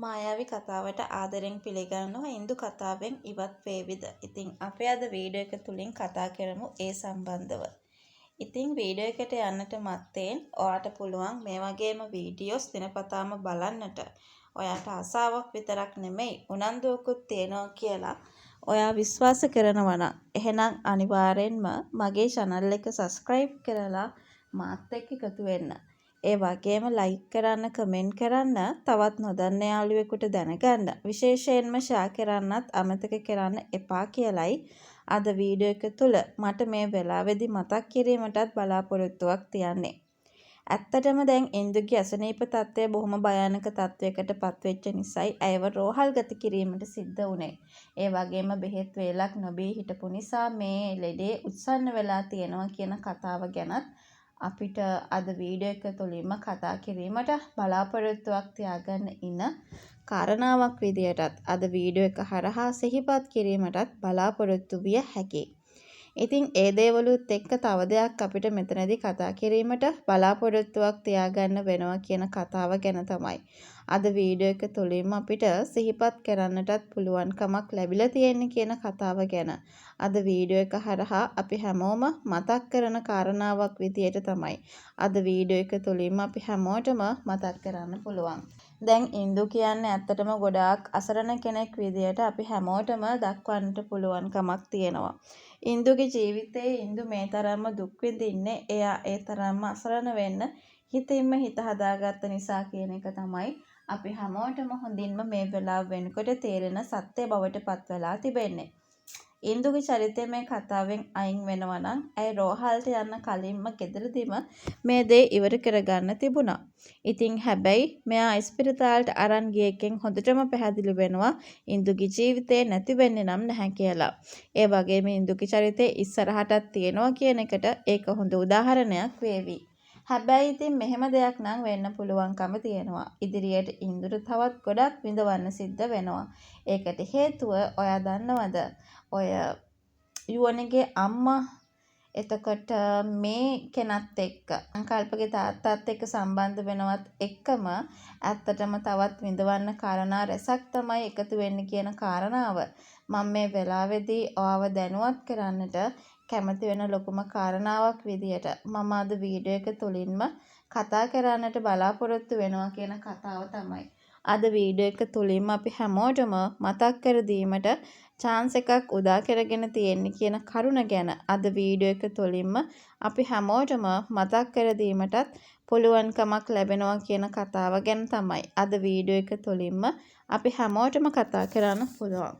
මායාවී කතාවට ආදරෙන් පිළිගන්නවා ඉන්දු කතාවෙන් ඉවත් වේවිද. ඉතින් අපි අද වීඩියෝ එක තුලින් කතා කරමු ඒ සම්බන්ධව. ඉතින් වීඩියෝ එකට යන්නට මත්තෙන් ඔයාට පුළුවන් මේ වගේම වීඩියෝස් දිනපතාම බලන්නට. ඔයාට ආසාවක් විතරක් නෙමෙයි උනන්දුවකුත් තියෙනවා කියලා ඔයා විශ්වාස කරනවා නම් එහෙනම් අනිවාර්යෙන්ම මගේ channel එක subscribe කරලා මාත් එක්ක එකතු වෙන්න. ඒ වගේම ලයික් කරන්න කමෙන්ට් කරන්න තවත් නොදන්න යාළුවෙකුට දැනගන්න විශේෂයෙන්ම ෂෙයා කරන්නත් අමතක කරන්න එපා කියලයි අද වීඩියෝ එක තුල මට මේ වෙලාවේදී මතක් කිරීමටත් බලාපොරොත්තුවක් තියන්නේ. ඇත්තටම දැන් ඉන්දුගේ අසනීප තත්ත්වය බොහොම භයානක තත්වයකට පත්වෙච්ච නිසායි ඇයව රෝහල් ගත කිරීමට සිද්ධ වුණේ. ඒ වගේම බෙහෙත් වේලක් නොබී හිටපු නිසා මේ ලෙඩේ උත්සන්න වෙලා තියෙනවා කියන කතාව ගැනත් අපිට අද වීඩියෝ එක තුලින්ම කතා කිරීමට බලාපොරොත්තුවක් තියාගන්න ඉන්න කාරණාවක් විදියටත් අද වීඩියෝ එක හරහා සිහිපත් කිරීමටත් බලාපොරොත්තු විය හැකියි. ඉතින් ඒ දේවලුත් එක්ක තව දෙයක් අපිට මෙතනදී කතා කිරීමට බලාපොරොත්තුවක් තියාගන්න වෙනවා කියන කතාව ගැන තමයි අද වීඩියෝ එක තුලින්ම අපිට සිහිපත් කරන්නටත් පුළුවන්කමක් ලැබිලා තියෙන්නේ කියන කතාව ගැන අද වීඩියෝ එක හරහා අපි හැමෝම මතක් කරන කාරණාවක් විදියට තමයි අද වීඩියෝ එක තුලින්ම අපි හැමෝටම මතක් කරන්න පුළුවන්. දැන් ඉන්දු කියන්නේ ඇත්තටම ගොඩාක් අසරණ කෙනෙක් විදියට අපි හැමෝටම දක්වන්නට පුළුවන්කමක් තියෙනවා. ඉන්දුගේ ජීවිතයේ ඉන්දු මේ තරම්ම දුක් විඳින්නේ එයා ඒ තරම්ම අසරණ වෙන්න හිතින්ම හිත හදාගත්ත නිසා කියන එක තමයි අපි හැමෝටම හොඳින්ම මේ වෙලාව වෙනකොට තේරෙන සත්‍ය බවට පත් වෙලා තිබෙන්නේ. ඉන්දුගේ චරිතය මේ කතාවෙන් අයින් වෙනවා නම් ඇය රෝහලට යන්න කලින්ම ගෙදරදීම මේ දේ ඉවර කරගන්න තිබුණා. ඉතින් හැබැයි මෙයා ඉස්පිරිතාලට අරන් ගිය එකෙන් හොඳටම පැහැදිලි වෙනවා ඉන්දුගේ ජීවිතේ නැති වෙන්නේ නම් නැහැ කියලා. ඒ වගේම ඉන්දුගේ චරිතේ ඉස්සරහටත් තියෙනවා කියන එකට ඒක හොඳ උදාහරණයක් වේවි. හැබැයි ඉතින් මෙහෙම දෙයක් නම් වෙන්න පුළුවන්කම තියෙනවා. ඉදිරියට ඉන්දුට තවත් ගොඩක් විඳවන්න සිද්ධ වෙනවා. ඒකට හේතුව ඔයා දන්නවද? ඔය යුවනගේ අම්මා එතකොට මේ කෙනත් එක්ක සංකල්පගේ තාත්තත් එක්ක සම්බන්ධ වෙනවත් එක්කම ඇත්තටම තවත් විඳවන්න කාරණා රැසක් තමයි එකතු වෙන්නේ කියන කාරණාව මම මේ වෙලාවේදී ඔයාව දැනුවත් කරන්නට කැමති වෙන ලොකුම කාරණාවක් විදියට මම අද වීඩියෝ එක තුලින්ම කතා කරන්නට බලාපොරොත්තු වෙනවා කියන කතාව තමයි අද වීඩියෝ එක තුලින්ම අපි හැමෝටම මතක් කර දීමට chance එකක් උදා කරගෙන තියෙන්නේ කියන කරුණ ගැන අද වීඩියෝ එක තුලින්ම අපි හැමෝටම මතක් කර දීමටත් පුළුවන්කමක් ලැබෙනවා කියන කතාව ගැන තමයි අද වීඩියෝ එක තුලින්ම අපි හැමෝටම කතා කරන්න පුළුවන්.